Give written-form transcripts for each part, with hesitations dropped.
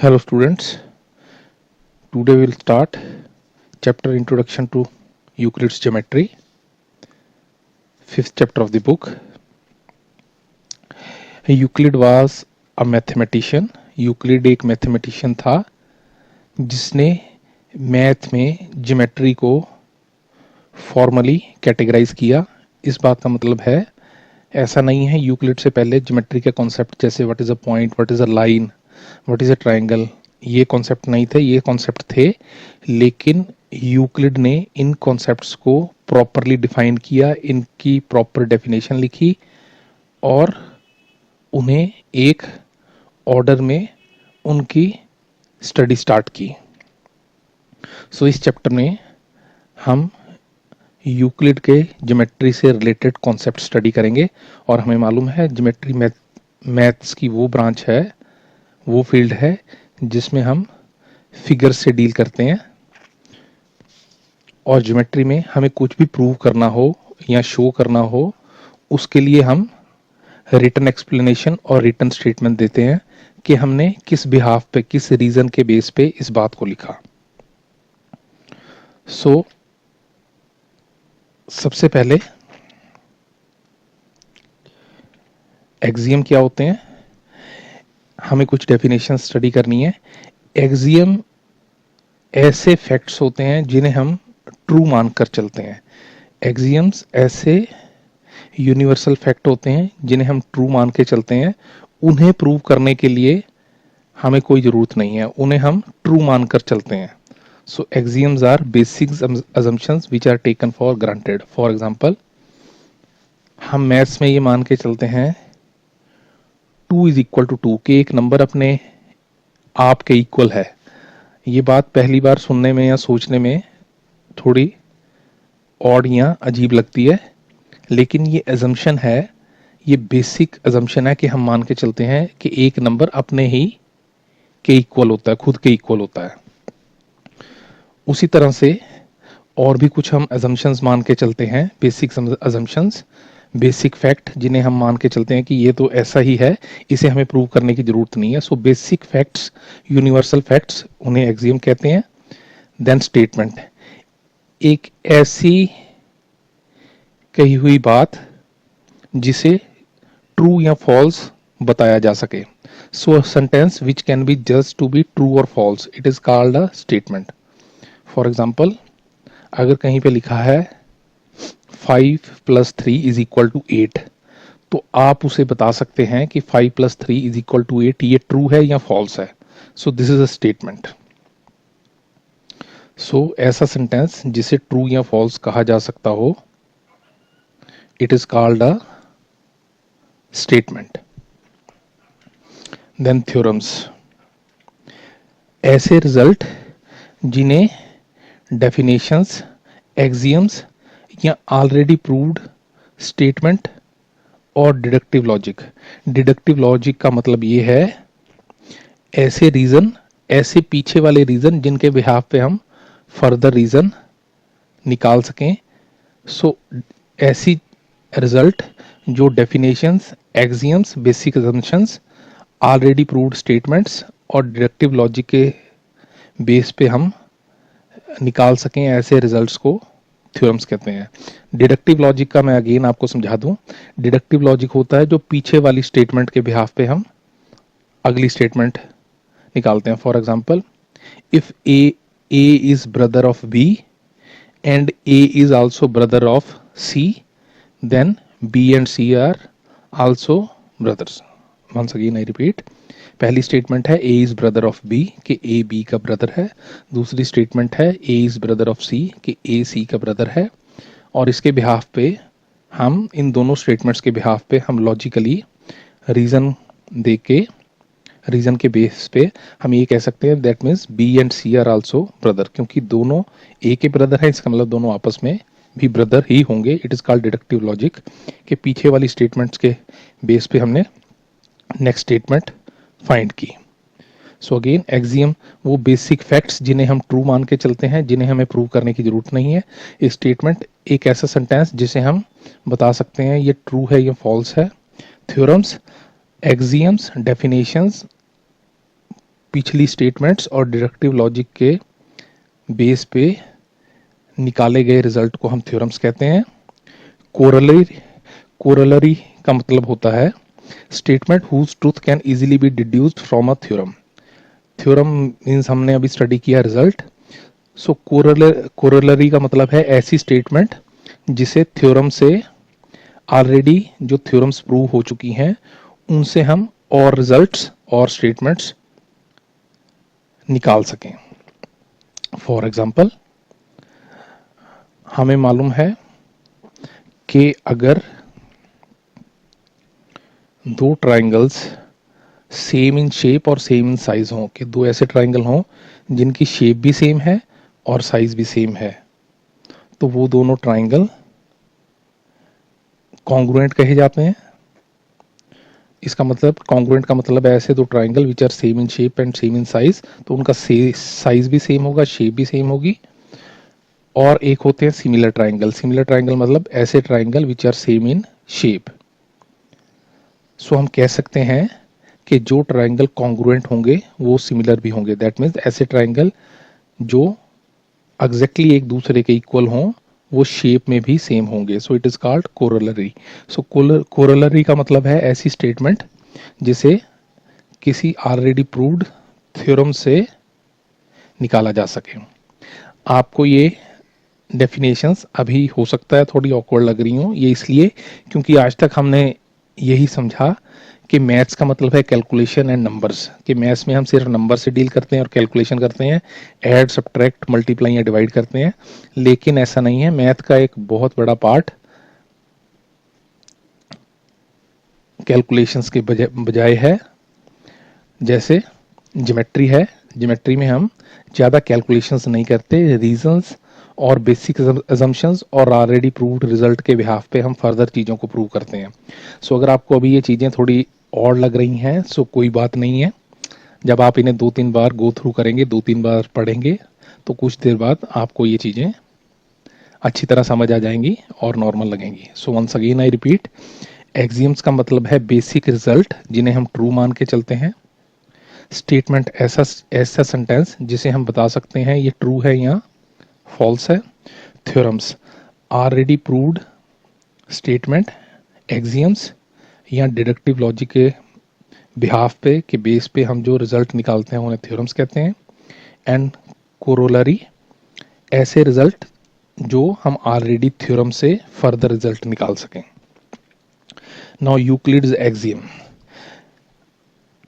Hello students, today we will start chapter Introduction to Euclid's Geometry, fifth chapter of the book. Euclid was a mathematician. Euclid एक mathematician था जिसने math में geometry को formally categorise किया। इस बात का मतलब है ऐसा नहीं है यूक्लिड से पहले ज्योमेट्री के कॉन्सेप्ट जैसे what is a point, what is a line, what is a triangle, ये कॉन्सेप्ट नहीं थे। ये कॉन्सेप्ट थे, लेकिन यूक्लिड ने इन कॉन्सेप्ट्स को प्रॉपरली डिफाइन किया, इनकी प्रॉपर डेफिनेशन लिखी और उन्हें एक ऑर्डर में उनकी स्टडी स्टार्ट की। सो इस चैप्टर में हम यूक्लिड के ज्योमेट्री से रिलेटेड कॉन्सेप्ट स्टडी करेंगे। और हमें मालूम है ज्योमेट्री मैथ्स की वो ब्रांच है, वो फील्ड है जिसमें हम फिगर से डील करते हैं। और ज्योमेट्री में हमें कुछ भी प्रूव करना हो या शो करना हो, उसके लिए हम रिटन एक्सप्लेनेशन और रिटन स्टेटमेंट देते हैं कि हमने किस बिहाफ पे, किस रीजन के बेस पे इस बात को लिखा। सो सबसे पहले एक्सियम क्या होते हैं, हमें कुछ डेफिनेशन स्टडी करनी है। एक्सियम ऐसे फैक्ट्स होते हैं जिन्हें हम ट्रू मानकर चलते हैं। एक्सियम्स ऐसे यूनिवर्सल फैक्ट होते हैं जिन्हें हम ट्रू मान के चलते हैं। उन्हें प्रूव करने के लिए हमें कोई ज़रूरत नहीं है, उन्हें हम ट्रू मानकर चलते हैं। So axioms are basic assumptions which are taken for granted. For example, हम मैथ्स में ये मान के चलते हैं 2 इज इक्वल टू 2 के एक नंबर अपने आप के इक्वल है। ये बात पहली बार सुनने में या सोचने में थोड़ी ऑड या अजीब लगती है, लेकिन ये अजम्पशन है, ये बेसिक अजम्पशन है कि हम मान के चलते हैं कि एक नंबर अपने ही के इक्वल होता है, खुद के इक्वल होता है। उसी तरह से और भी कुछ हम अजम्पशंस मान के चलते हैं, बेसिक अजम्पशंस, बेसिक फैक्ट जिन्हें हम मान के चलते हैं कि ये तो ऐसा ही है, इसे हमें प्रूव करने की जरूरत नहीं है। So basic facts, universal facts, उन्हें एक्सियम कहते हैं। देन स्टेटमेंट, एक ऐसी कही हुई बात जिसे ट्रू या फॉल्स बताया जा सके। So sentence which can be जज टू बी ट्रू और false, it is called a statement. For example, अगर कहीं पे लिखा है 5 + 3 इज इक्वल टू 8, तो आप उसे बता सकते हैं कि 5 + 3 इज इक्वल टू 8 ये ट्रू है या फॉल्स है। So this is a statement. So ऐसा सेंटेंस जिसे ट्रू या फॉल्स कहा जा सकता हो, it is called a statement. Then theorems, ऐसे रिजल्ट जिन्हें डेफिनेशंस, एक्सियम्स या ऑलरेडी प्रूव्ड स्टेटमेंट और डिडक्टिव लॉजिक। डिडक्टिव लॉजिक का मतलब ये है ऐसे रीजन, ऐसे पीछे वाले रीजन जिनके बिहाफ पे हम फर्दर रीजन निकाल सकें। सो ऐसी रिजल्ट जो definitions, axioms, basic assumptions, already proved statements और डिडक्टिव लॉजिक के बेस पे हम निकाल सकें, ऐसे रिजल्ट्स को थ्योरम्स कहते हैं। डिडक्टिव लॉजिक का मैं अगेन आपको समझा दूं। डिडक्टिव लॉजिक होता है जो पीछे वाली स्टेटमेंट के बिहाफ पे हम अगली स्टेटमेंट निकालते हैं। For example, if A is brother of B and A is also brother of C, then B and C are also brothers. Once again I repeat, पहली स्टेटमेंट है A is brother of B कि A B का brother है। दूसरी statement है A is brother of C कि A सी का brother है। और इसके बिहाफ पे हम, इन दोनों स्टेटमेंट्स के बिहाफ पे हम लॉजिकली रीजन दे के, रीजन के बेस पे हम ये कह सकते हैं that means B and C are also brother, क्योंकि दोनों ए के ब्रदर है, इसका मतलब दोनों आपस में भी ब्रदर ही होंगे। It is called deductive logic के पीछे वाली स्टेटमेंट्स के बेस पे हमने नेक्स्ट स्टेटमेंट फाइंड की। सो अगेन एक्सियम वो बेसिक फैक्ट्स जिन्हें हम ट्रू मान के चलते हैं, जिन्हें हमें प्रूव करने की जरूरत नहीं है। एक स्टेटमेंट एक ऐसा सेंटेंस जिसे हम बता सकते हैं ये ट्रू है या फॉल्स है। थ्योरम्स, एक्सियम्स, डेफिनेशंस, पिछली स्टेटमेंट्स और डिडक्टिव लॉजिक के बेस पे निकाले गए रिजल्ट को हम थ्योरम्स कहते हैं। कोरलरी का मतलब होता है statement whose truth can easily be deduced from a theorem. Theorem means हमने अभी स्टडी किया रिजल्ट। सो कोरलरी का मतलब है ऐसी स्टेटमेंट जिसे थ्योरम से ऑलरेडी जो थ्योरम्स प्रूव हो चुकी हैं उनसे हम और रिजल्ट्स और स्टेटमेंट्स निकाल सकें। फॉर एग्जाम्पल, हमें मालूम है कि अगर दो ट्राइंगल्स सेम इन शेप और सेम इन साइज हों, कि दो ऐसे ट्राइंगल हों जिनकी शेप भी सेम है और साइज भी सेम है, तो वो दोनों ट्राइंगल कॉन्ग्रुएंट कहे जाते हैं। इसका मतलब कॉन्ग्रुएंट का मतलब है ऐसे दो triangle which are same in shape and same in size, तो उनका साइज भी सेम होगा, शेप भी सेम होगी। और एक होते हैं सिमिलर ट्राइंगल। सिमिलर ट्राइंगल मतलब ऐसे triangle which are same in shape. So हम कह सकते हैं कि जो ट्राइंगल कॉन्ग्रुएंट होंगे वो सिमिलर भी होंगे। दैट मीन्स ऐसे ट्राइंगल जो एग्जैक्टली एक दूसरे के इक्वल हों वो शेप में भी सेम होंगे। So it is called corollary. So corollary का मतलब है ऐसी स्टेटमेंट जिसे किसी ऑलरेडी प्रूव्ड थ्योरम से निकाला जा सके। आपको ये डेफिनेशंस अभी हो सकता है थोड़ी ऑकवर्ड लग रही हूँ, ये इसलिए क्योंकि आज तक हमने यही समझा कि मैथ्स का मतलब है कैलकुलेशन एंड नंबर्स, कि मैथ्स में हम सिर्फ नंबर से डील करते हैं और कैलकुलेशन करते हैं, ऐड सब्ट्रैक्ट मल्टीप्लाई या डिवाइड करते हैं। लेकिन ऐसा नहीं है, मैथ का एक बहुत बड़ा पार्ट कैलकुलेशंस के बजाय है। जैसे ज्योमेट्री है, ज्योमेट्री में हम ज़्यादा कैलकुलेशंस नहीं करते, रीजंस और बेसिक अजम्पशंस और ऑलरेडी प्रूव्ड रिजल्ट के बिहाफ पे हम फर्दर चीज़ों को प्रूव करते हैं। सो अगर आपको अभी ये चीज़ें थोड़ी और लग रही हैं सो कोई बात नहीं है। जब आप इन्हें 2-3 बार गो थ्रू करेंगे, 2-3 बार पढ़ेंगे, तो कुछ देर बाद आपको ये चीज़ें अच्छी तरह समझ आ जाएंगी और नॉर्मल लगेंगी। So once again I repeat, axioms का मतलब है बेसिक रिजल्ट जिन्हें हम ट्रू मान के चलते हैं। स्टेटमेंट ऐसा सेंटेंस जिसे हम बता सकते हैं ये ट्रू है या फॉल्स है। Theorems already proved statement, axioms या डिडक्टिव लॉजिक के बिहाफ पे के बेस पे हम जो रिजल्ट निकालते हैं उन्हें थ्योरम्स कहते हैं। एंड कोरोलरी ऐसे रिजल्ट जो हम ऑलरेडी थ्योरम से फर्दर रिजल्ट निकाल सकें। Now Euclid's axiom.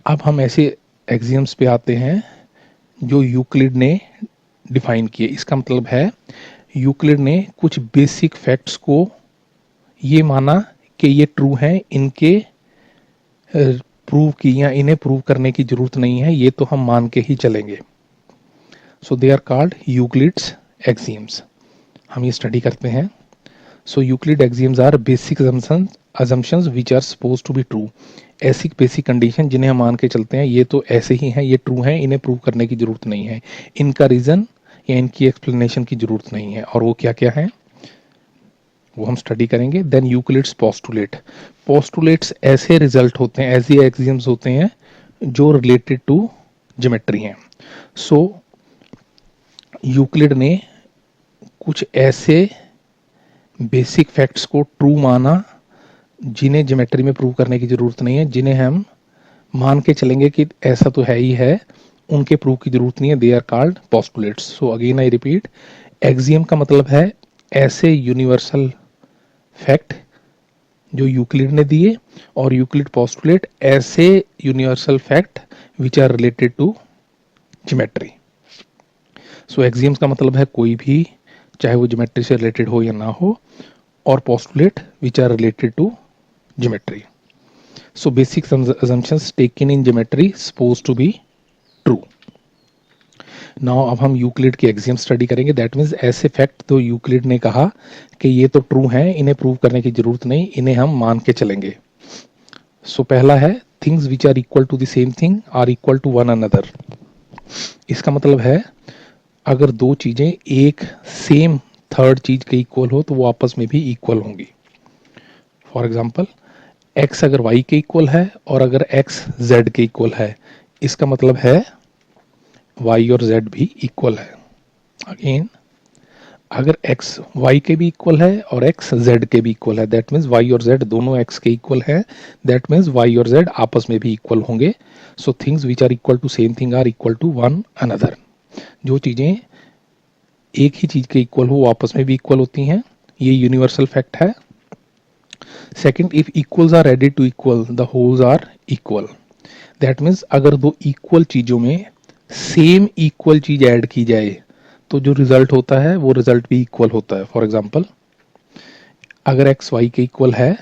अब हम ऐसे एक्सियम्स पे आते हैं जो यूक्लिड ने डिफाइन किए। इसका मतलब है यूक्लिड ने कुछ बेसिक फैक्ट्स को ये माना कि ये ट्रू हैं, इनके प्रूव की या इन्हें प्रूव करने की जरूरत नहीं है, ये तो हम मान के ही चलेंगे। So they are called Euclid's axioms. हम ये स्टडी करते हैं। So Euclid axioms are basic assumptions which are supposed to be true। ऐसी बेसिक कंडीशन जिन्हें हम मान के चलते हैं ये तो ऐसे ही हैं, ये ट्रू हैं, इन्हें प्रूव करने की जरूरत नहीं है, इनका रीजन या इनकी एक्सप्लेनेशन की जरूरत नहीं है। और वो क्या क्या है वो हम स्टडी करेंगे। Then Euclid's postulate. पोस्टुलेट्स ऐसे रिजल्ट होते हैं, ऐसे एक्सियम्स होते हैं जो रिलेटेड टू ज्योमेट्री हैं। सो यूक्लिड ने कुछ ऐसे बेसिक फैक्ट्स को ट्रू माना जिन्हें ज्योमेट्री में प्रूव करने की जरूरत नहीं है, जिन्हें हम मान के चलेंगे कि ऐसा तो है ही है, उनके प्रूव की जरूरत नहीं है। They are called postulates. So again I repeat, axiom का मतलब है ऐसे यूनिवर्सल फैक्ट जो यूक्लिड ने दिए, और यूक्लिड पोस्टुलेट ऐसे universal fact which are related to geometry. So axioms का मतलब है कोई भी, चाहे वो ज्योमेट्री से रिलेटेड हो या ना हो, और postulate which are related to geometry. So basic assumptions taken in geometry supposed to be true। Now अब हम यूक्लिड के एक्सियम स्टडी करेंगे। दैट मीन्स ऐसे फैक्ट तो यूक्लिड ने कहा कि ये तो ट्रू हैं, इन्हें प्रूव करने की जरूरत नहीं, इन्हें हम मान के चलेंगे। सो पहला है things which are equal to the same thing are equal to one another. इसका मतलब है अगर दो चीजें एक सेम थर्ड चीज के इक्वल हो तो वो आपस में भी इक्वल होंगी। फॉर एग्जाम्पल, x अगर y के इक्वल है और अगर x z के इक्वल है, इसका मतलब है y और z भी इक्वल है। अगेन अगर x y के भी इक्वल है और x z के भी इक्वल है, दैट मीन्स y और z दोनों x के इक्वल है, दैट मीन्स y और z आपस में भी इक्वल होंगे। So things which are equal to same thing are equal to one another. जो चीजें एक ही चीज के इक्वल हो वो आपस में भी इक्वल होती हैं, ये यूनिवर्सल फैक्ट है। Second, if equals are added to equal the wholes are equal. That means अगर दो इक्वल चीजों में सेम इक्वल चीज ऐड की जाए तो जो रिजल्ट होता है वो रिजल्ट भी इक्वल होता है। फॉर एग्जाम्पल, अगर एक्स वाई के इक्वल है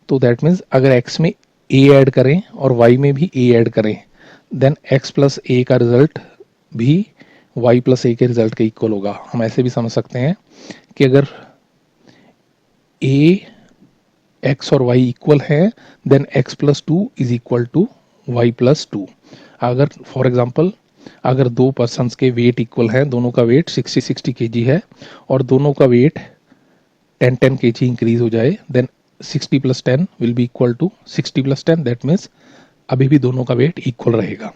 तो दैट मीन्स अगर एक्स में ए ऐड करें और वाई में भी ए ऐड करें, देन एक्स प्लस ए का रिजल्ट भी वाई प्लस ए के रिजल्ट के इक्वल होगा। हम ऐसे भी समझ सकते हैं कि अगर ए एक्स और वाई इक्वल है then x plus two is equal to y plus two. अगर फॉर एग्जाम्पल अगर दो पर्सन्स के वेट इक्वल हैं, दोनों का वेट 60 केजी है और दोनों का वेट 10 केजी इंक्रीज हो जाए, then 60 plus 10 will be equal to 60 plus 10, that means अभी भी दोनों का वेट इक्वल रहेगा।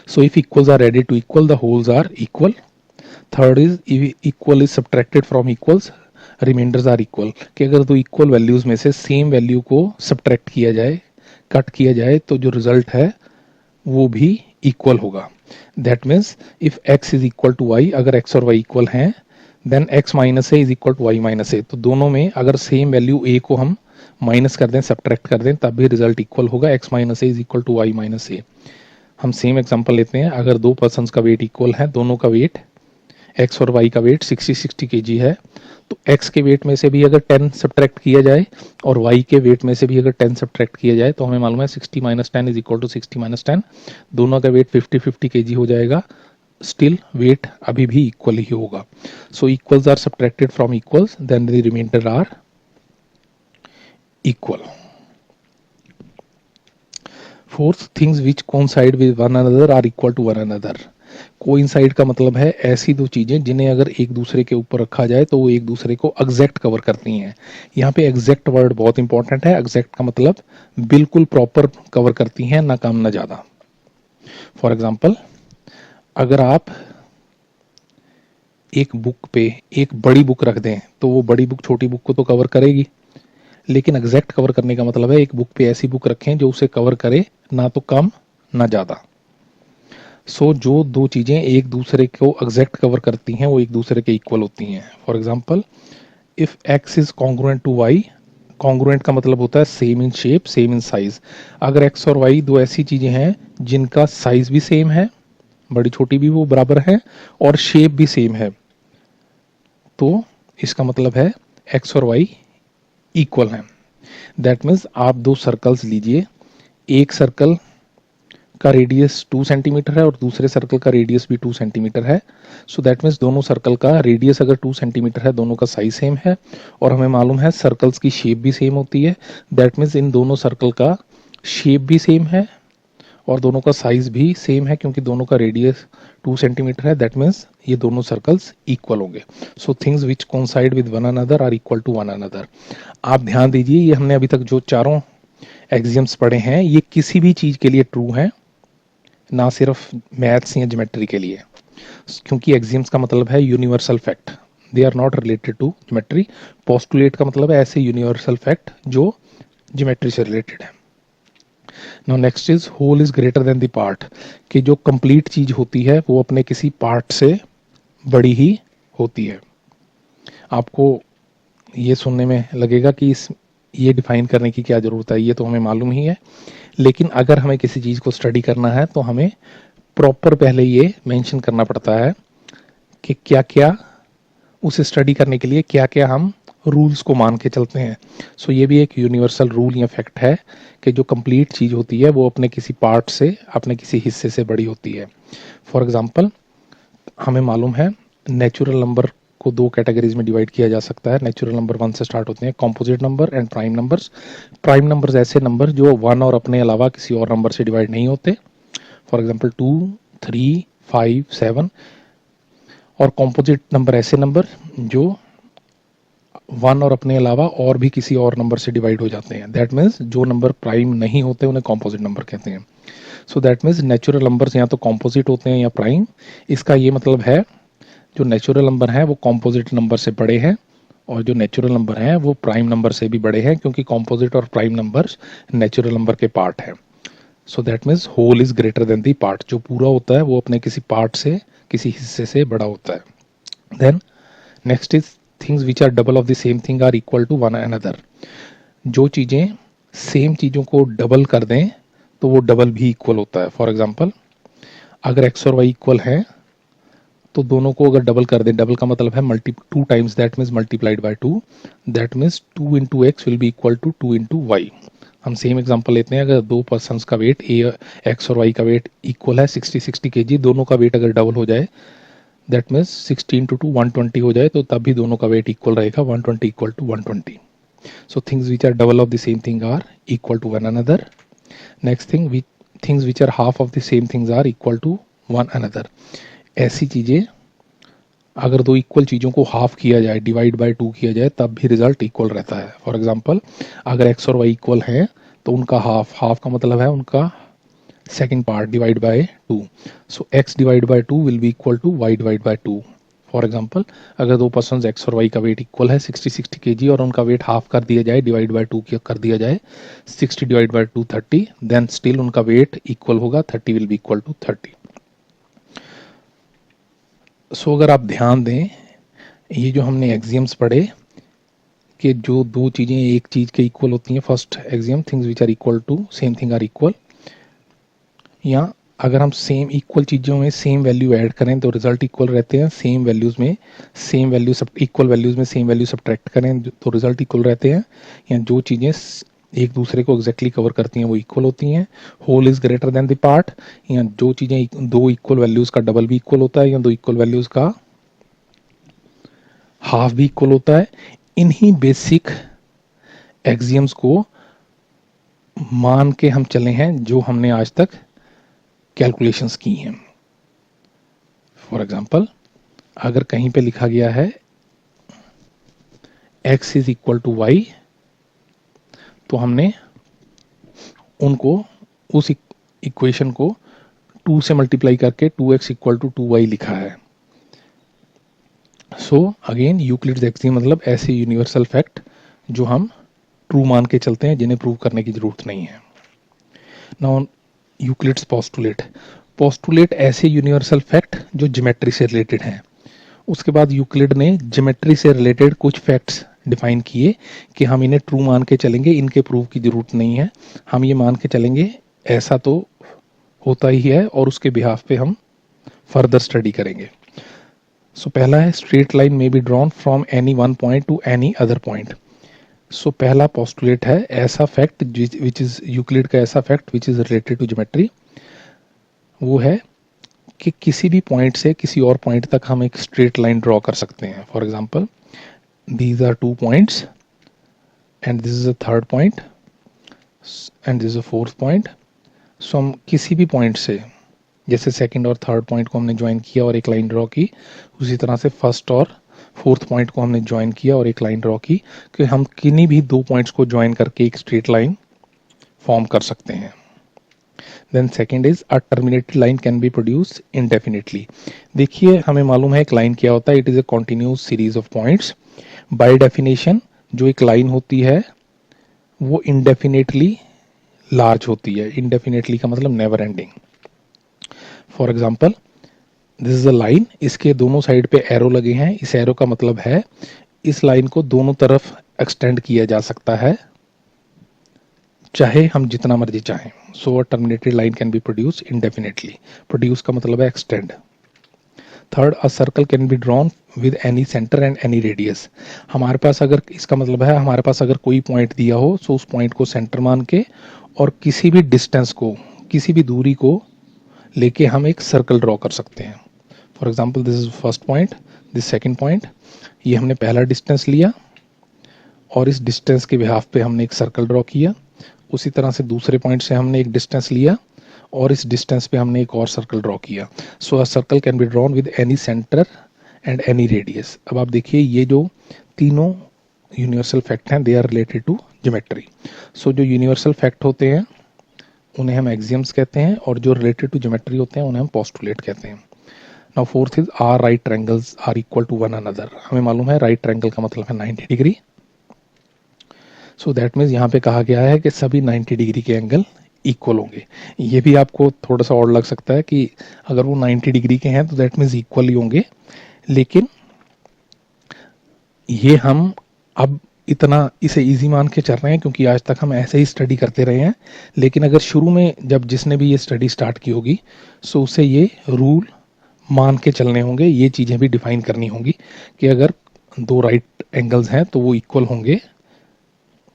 So if equals are added to equal the wholes are equal. Third is equal is subtracted from equals, remainders are equal. कि अगर दो equal values में से सेम वैल्यू को सब्ट्रैक्ट किया जाए, कट किया जाए, तो जो रिजल्ट है वो भी इक्वल होगा। That means if x is equal to y, अगर x और y इक्वल हैं then x minus A is equal to y minus A. तो दोनों में अगर सेम वैल्यू a को हम माइनस कर दें, सब्ट्रैक्ट कर दें, तब भी रिजल्ट इक्वल होगा। x minus A is equal to y minus A. हम सेम एग्जांपल लेते हैं, अगर दो पर्सन्स का वेट इक्वल है, दोनों का वेट x और y का वेट 60 केजी है, तो x के वेट में से भी अगर 10 सब्ट्रैक्ट किया जाए और y के वेट में से भी अगर 10 सब्ट्रैक्ट किया जाए तो हमें मालूम है 60 minus 10 is equal to 60 minus 10, दोनों का वेट 50 केजी हो जाएगा। स्टिल वेट अभी भी इक्वल ही होगा। So equals are subtracted from equals then the remainder are equal. Fourth, things which coincide with one another are equal to one another. Coincide का मतलब है ऐसी दो चीजें जिन्हें अगर एक दूसरे के ऊपर रखा जाए तो वो एक दूसरे को एग्जैक्ट कवर करती हैं। यहाँ पे एग्जैक्ट वर्ड बहुत इंपॉर्टेंट है। एग्जैक्ट का मतलब बिल्कुल प्रॉपर कवर करती हैं, ना कम ना ज्यादा। फॉर एग्जाम्पल, अगर आप एक बुक पे एक बड़ी बुक रख दें तो वो बड़ी बुक छोटी बुक को तो कवर करेगी, लेकिन एग्जैक्ट कवर करने का मतलब है एक बुक पे ऐसी बुक रखें जो उसे कवर करे, ना तो कम ना ज्यादा। सो जो दो चीजें एक दूसरे को एग्जैक्ट कवर करती हैं वो एक दूसरे के इक्वल होती हैं। For example, if x is congruent to y, congruent का मतलब होता है same in shape same in size. अगर x और y दो ऐसी चीजें हैं जिनका साइज भी सेम है, बड़ी छोटी भी वो बराबर है, और शेप भी सेम है, तो इसका मतलब है x और y इक्वल हैं। दैट मीन्स आप दो सर्कल्स लीजिए, एक सर्कल का रेडियस 2 सेंटीमीटर है और दूसरे सर्कल का रेडियस भी 2 सेंटीमीटर है। सो दैट मीन्स दोनों सर्कल का रेडियस अगर 2 सेंटीमीटर है, दोनों का साइज सेम है, और हमें मालूम है सर्कल्स की शेप भी सेम होती है। दैट मीन्स इन दोनों सर्कल का शेप भी सेम है और दोनों का साइज भी सेम है, क्योंकि दोनों का रेडियस 2 सेंटीमीटर है। दैट मीन्स ये दोनों सर्कल्स इक्वल होंगे। So things which coincide with one another are equal to one another. आप ध्यान दीजिए, ये हमने अभी तक जो चारों एक्सियम्स पढ़े हैं ये किसी भी चीज के लिए ट्रू है, ना सिर्फ मैथ्स या ज्योमेट्री के लिए, क्योंकि एक्सियम्स का मतलब है universal fact, they are not related to geometry. Postulate का मतलब है ऐसे यूनिवर्सल फैक्ट जो ज्योमेट्री से रिलेटेड है। Now next is whole is greater than the part, कि जो कंप्लीट चीज होती है वो अपने किसी पार्ट से बड़ी ही होती है। आपको ये सुनने में लगेगा कि ये डिफाइन करने की क्या जरूरत है, ये तो हमें मालूम ही है, लेकिन अगर हमें किसी चीज को स्टडी करना है तो हमें प्रॉपर पहले ये मेंशन करना पड़ता है कि क्या क्या उसे स्टडी करने के लिए क्या क्या हम रूल्स को मान के चलते हैं। सो ये भी एक यूनिवर्सल रूल या फैक्ट है कि जो कंप्लीट चीज होती है वो अपने किसी पार्ट से, अपने किसी हिस्से से बड़ी होती है। फॉर एग्जाम्पल, हमें मालूम है नेचुरल नंबर को दो कैटेगरीज में डिवाइड किया जा सकता है। नेचुरल नंबर 1 से स्टार्ट होते हैं, composite number and prime numbers. Prime numbers ऐसे नंबर जो 1 और अपने अलावा किसी और नंबर से डिवाइड नहीं होते, फॉर एग्जाम्पल 2, 3, 5, 7। और कॉम्पोजिट नंबर ऐसे नंबर जो वन और अपने अलावा और भी किसी और नंबर से डिवाइड हो जाते हैं। दैट मीन्स जो नंबर प्राइम नहीं होते उन्हें कॉम्पोजिट नंबर कहते हैं। So that means natural numbers या तो कॉम्पोजिट होते हैं या प्राइम। इसका ये मतलब है जो नेचुरल नंबर है वो कॉम्पोजिट नंबर से बड़े हैं और जो नेचुरल नंबर हैं वो प्राइम नंबर से भी बड़े हैं, क्योंकि कॉम्पोजिट और प्राइम नंबर्स नेचुरल नंबर के पार्ट हैं। So that means whole is greater than the part. जो पूरा होता है वो अपने किसी पार्ट से, किसी हिस्से से बड़ा होता है। Then next is things which are double of the same thing are equal to one another. जो चीज़ें सेम चीज़ों को डबल कर दें तो वो डबल भी इक्वल होता है। फॉर एग्जाम्पल, अगर एक्स और वाई इक्वल हैं तो दोनों को अगर डबल कर दें, डबल का मतलब है multi, two times, that means multiplied by two, that means two into x will be equal to two into y. हम सेम एग्जांपल लेते हैं, अगर दो पर्सन्स का वेट एक्स और वाई का वेट इक्वल है 60 kg, दोनों का वेट अगर डबल हो जाए दैट मीन्स 60 इंटू टू 120 हो जाए तो तब भी दोनों का वेट इक्वल रहेगा, 120 equal to 120। So things which are double of the same thing are equal to one another. Next thing, things which are half of the same things are equal to one another. ऐसी चीज़ें अगर दो equal चीज़ों को half किया जाए, divide by to किया जाए, तब भी रिजल्ट इक्वल रहता है। फॉर एग्जांपल, अगर एक्स और वाई इक्वल हैं तो उनका हाफ, हाफ का मतलब है उनका second part divide by two. So x divide by two will be equal to y divide by two. For example, अगर दो पर्सन एक्स और वाई का वेट इक्वल है 60 kg और उनका वेट हाफ कर दिया जाए, डिवाइड बाय टू कर दिया जाए, 60 divide by two 30, then still उनका वेट इक्वल होगा, 30 will be equal to 30। So अगर आप ध्यान दें, ये जो हमने एक्सियम्स पढ़े कि जो दो चीज़ें एक चीज़ के इक्वल होती हैं, first axiom, things which are equal to same thing are equal, या अगर हम सेम इक्वल चीज़ों में सेम वैल्यू ऐड करें तो रिजल्ट इक्वल रहते हैं, सेम वैल्यूज़ में सेम वैल्यू सब इक्वल वैल्यूज़ में सेम वैल्यू सब्ट्रैक्ट करें तो रिजल्ट इक्वल रहते हैं, या जो चीज़ें एक दूसरे को एग्जैक्टली कवर करती हैं वो इक्वल होती हैं, whole is greater than the part, या जो चीज़ें दो इक्वल वैल्यूज़ का डबल भी इक्वल होता है या दो इक्वल वैल्यूज़ का हाफ भी इक्वल होता है। इन्हीं बेसिक एक्सियम्स को मान के हम चले हैं जो हमने आज तक कैलकुलेशंस की हैं। फॉर एग्जांपल, अगर कहीं पे लिखा गया है x is equal to y, तो हमने उनको उस इक्वेशन को 2 से मल्टीप्लाई करके 2x इक्वल टू 2y लिखा है। सो अगेन यूक्लिड्स एक्सियम मतलब ऐसे यूनिवर्सल फैक्ट जो हम ट्रू मान के चलते हैं, जिन्हें प्रूव करने की जरूरत नहीं है। नाउ यूक्लिड्स पोस्टुलेट, पोस्टुलेट ऐसे यूनिवर्सल फैक्ट जो ज्योमेट्री से रिलेटेड हैं। उसके बाद यूक्लिड ने ज्योमेट्री से रिलेटेड कुछ फैक्ट्स डिफाइन किए कि हम इन्हें ट्रू मान के चलेंगे, इनके प्रूफ की जरूरत नहीं है, हम ये मान के चलेंगे ऐसा तो होता ही है और उसके बिहाफ पे हम फर्दर स्टडी करेंगे। सो पहला है straight line may be drawn from any one point to any other point. So पहला पोस्टुलेट है ऐसा फैक्ट विच इज यूक्लिड का ऐसा fact which is related to geometry, वो है कि किसी भी पॉइंट से किसी और पॉइंट तक हम एक स्ट्रेट लाइन ड्रॉ कर सकते हैं। For example, these are 2 points and this is a third point and this is a fourth point. So हम किसी भी पॉइंट से, जैसे सेकंड और थर्ड पॉइंट को हमने ज्वाइन किया और एक लाइन ड्रॉ की, उसी तरह से फर्स्ट और फोर्थ पॉइंट को हमने ज्वाइन किया और एक लाइन ड्रॉ की, कि हम किन्हीं भी दो पॉइंट्स को ज्वाइन करके एक स्ट्रेट लाइन फॉर्म कर सकते हैं। Then second is a terminated line can be produce indefinitely. देखिए, हमें मालूम है एक लाइन क्या होता है, it is a continuous series of points. By definition जो एक लाइन होती है वो इंडेफिनेटली लार्ज होती है। इंडेफिनेटली का मतलब never ending. For example, this is a line, इसके दोनों साइड पे एरो लगे हैं, इस एरो का मतलब है इस लाइन को दोनों तरफ एक्सटेंड किया जा सकता है, चाहे हम जितना मर्जी चाहें। So a terminated line can be produce indefinitely. Produce का मतलब है extend. Third, a circle can be drawn with any centre and any radius. हमारे पास अगर, इसका मतलब है हमारे पास अगर कोई पॉइंट दिया हो तो उस पॉइंट को सेंटर मान के और किसी भी डिस्टेंस को, किसी भी दूरी को लेके हम एक सर्कल ड्रॉ कर सकते हैं। For example, this is first point, this second point, ये हमने पहला डिस्टेंस लिया और इस डिस्टेंस के बिहाफ पे हमने एक सर्कल ड्रॉ किया। उसी तरह से दूसरे पॉइंट से हमने एक डिस्टेंस लिया और इस डिस्टेंस पे हमने एक और सर्कल ड्रॉ किया। So a circle can be drawn with any centre and any radius. अब आप देखिए, ये जो तीनों यूनिवर्सल फैक्ट हैं, they are related to geometry. So जो यूनिवर्सल फैक्ट होते हैं उन्हें हम एक्सियम्स कहते हैं, और जो रिलेटेड टू ज्योमेट्री होते हैं उन्हें हम पोस्टुलेट कहते हैं। Now fourth is are right triangles are equal to one another. हमें मालूम है राइट ट्रायंगल का मतलब है 90 डिग्री। सो दैट मीन्स यहाँ पे कहा गया है कि सभी 90 डिग्री के एंगल इक्वल होंगे। ये भी आपको थोड़ा सा और लग सकता है कि अगर वो 90 डिग्री के हैं तो दैट मीन्स इक्वल ही होंगे, लेकिन ये हम अब इतना इसे इजी मान के चल रहे हैं क्योंकि आज तक हम ऐसे ही स्टडी करते रहे हैं। लेकिन अगर शुरू में जब जिसने भी ये स्टडी स्टार्ट की होगी सो उसे ये रूल मान के चलने होंगे, ये चीज़ें भी डिफाइन करनी होंगी कि अगर दो राइट एंगल्स हैं तो वो इक्वल होंगे,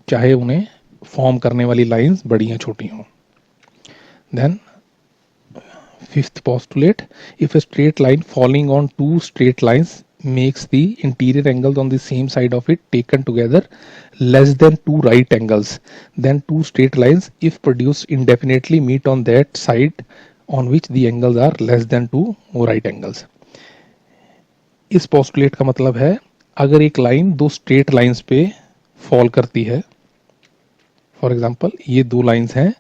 चाहे उन्हें फॉर्म करने वाली लाइंस बड़ी या छोटी हों। Then fifth postulate, if a straight line falling on two straight lines makes the interior angles on the same side of it taken together less than two right angles, then two straight lines if produced indefinitely meet on that side on which the angles are less than two right angles. इस postulate का मतलब है अगर एक line दो straight lines पे fall करती है, फॉर एग्जाम्पल ये दो लाइंस हैं,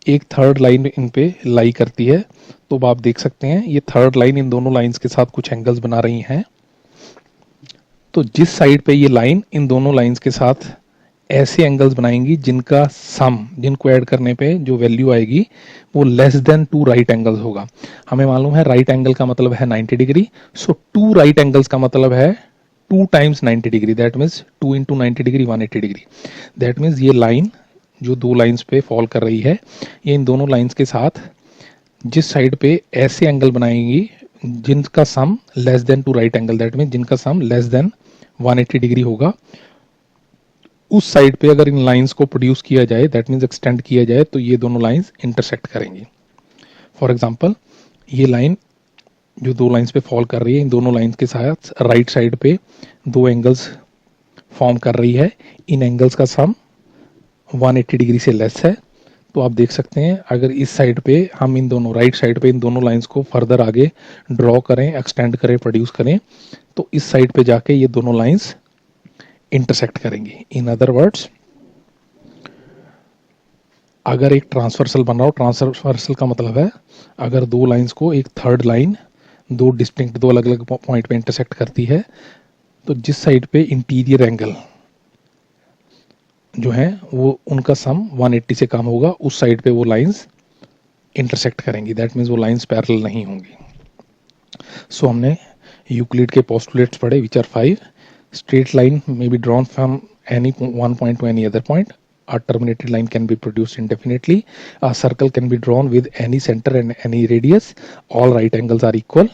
एक थर्ड लाइन इन पे लाई करती है, तो आप देख सकते हैं ये थर्ड लाइन इन दोनों लाइंस के साथ कुछ एंगल्स बना रही हैं। तो जिस साइड पे ये लाइन इन दोनों लाइंस के साथ ऐसे एंगल्स बनाएंगी जिनका सम, जिनको ऐड करने पे जो वैल्यू आएगी वो less than two right angles होगा। हमें मालूम है राइट एंगल का मतलब है 90 degree, so two right angles का मतलब है 2 times 90 degree, that means 2 into 90 degree 180 degree. That means ये लाइन जो दो लाइंस पे फॉल कर रही है ये इन दोनों लाइंस के साथ जिस साइड पे ऐसे एंगल बनाएंगी जिनका sum less than two right angle, that mean जिनका सम लेस देन 180 डिग्री होगा, उस साइड पे अगर इन लाइंस को प्रोड्यूस किया जाए, दैट मीन्स एक्सटेंड किया जाए, तो ये दोनों लाइंस इंटरसेक्ट करेंगी। फॉर एग्जांपल ये लाइन जो दो लाइंस पे फॉल कर रही है इन दोनों लाइंस के साथ राइट साइड पे दो एंगल्स फॉर्म कर रही है, इन एंगल्स का सम 180 डिग्री से लेस है। तो आप देख सकते हैं अगर इस साइड पे हम इन दोनों राइट साइड पे इन दोनों लाइंस को फर्दर आगे ड्रॉ करें, एक्सटेंड करें, प्रोड्यूस करें, तो इस साइड पे जाके ये दोनों लाइंस इंटरसेक्ट करेंगी। इन अदर वर्ड्स अगर एक ट्रांसवर्सल बन रहा हो, ट्रांसवर्सल का मतलब है अगर दो लाइंस को एक थर्ड लाइन दो डिस्टिंक्ट दो अलग अलग पॉइंट पे इंटरसेक्ट करती है, तो जिस साइड पे इंटीरियर एंगल जो है वो उनका सम 180 से कम होगा, उस साइड पे वो लाइंस इंटरसेक्ट करेंगी, दैट मीन्स वो लाइंस पैरेलल नहीं होंगी। सो हमने यूक्लिड के पोस्टुलेट्स पढ़े which are 5। Straight line may be drawn from any one point to any other point. A terminated line can be produced indefinitely. A circle can be drawn with any center and any radius. All right angles are equal.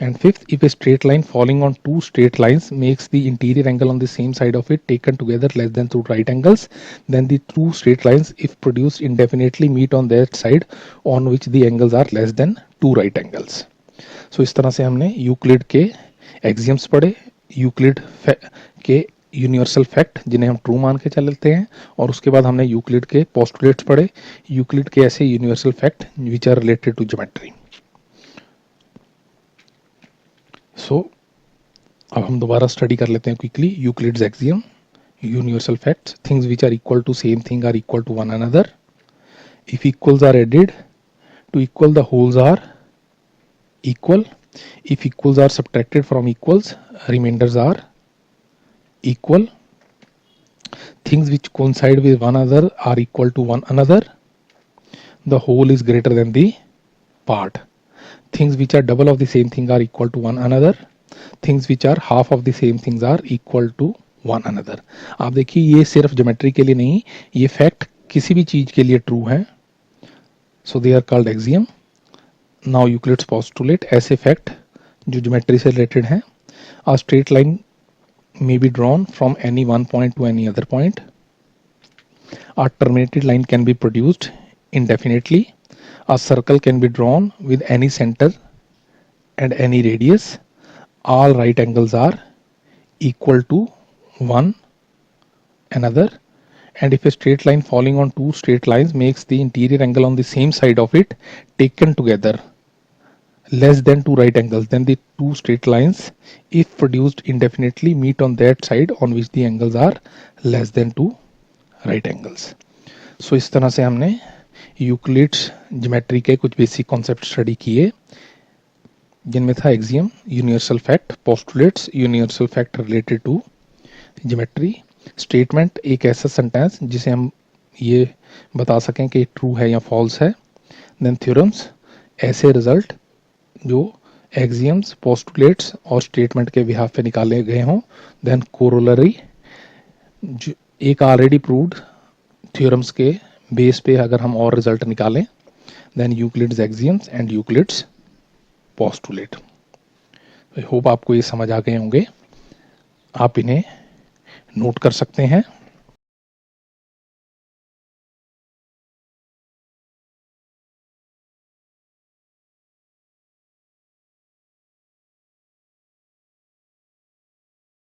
And fifth, if a straight line falling on two straight lines makes the interior angle on the same side of it taken together less than two right angles, then the two straight lines, if produced indefinitely, meet on that side on which the angles are less than two right angles. So इस तरह से हमने Euclid के axioms पढ़े, Euclid के universal fact जिन्हें हम true मान के चलते हैं, और उसके बाद हमने यूक्लिड के पोस्टुलेट्स पढ़े, यूक्लिड के ऐसे universal fact which are related to geometry. So अब हम दोबारा स्टडी कर लेते हैं quickly Euclid's axiom, universal facts, things which are equal to same thing are equal to one another, if equals are added to equal the wholes are equal, if equals are subtracted from equals remainders are equal, things which coincide with one another are equal to one another, the whole is greater than the part, things which are double of the same thing are equal to one another, things which are half of the same things are equal to one another। आप देखिए ये सिर्फ geometry के लिए नहीं, ये fact किसी भी चीज के लिए ट्रू है, so they are called axiom. Now Euclid's postulate, ऐसे फैक्ट जो ज्योमेट्री से रिलेटेड हैं। A straight line may be drawn from any one point to any other point. A terminated line can be produced indefinitely. A circle can be drawn with any center and any radius. All right angles are equal to one another. And if a straight line falling on two straight lines makes the interior angle on the same side of it taken together less than two right angles, then the two straight lines if produced indefinitely meet on that side on which the angles are less than two right angles. So इस तरह से हमने Euclid's geometry के कुछ basic concept study किए, जिनमें था axiom, universal fact, postulates, universal fact related to geometry, statement, एक ऐसा सेंटेंस जिसे हम ये बता सकें कि ट्रू है या फॉल्स है, देन थ्योरम्स, ऐसे रिजल्ट जो एक्सियम्स, पोस्टुलेट्स और स्टेटमेंट के बिहाफ पे निकाले गए हों, देन कोरोलरी, एक ऑलरेडी प्रूव्ड थ्योरम्स के बेस पे अगर हम और रिजल्ट निकालें, then Euclid's axioms and Euclid's postulate. I hope आपको ये समझ आ गए होंगे, आप इन्हें नोट कर सकते हैं।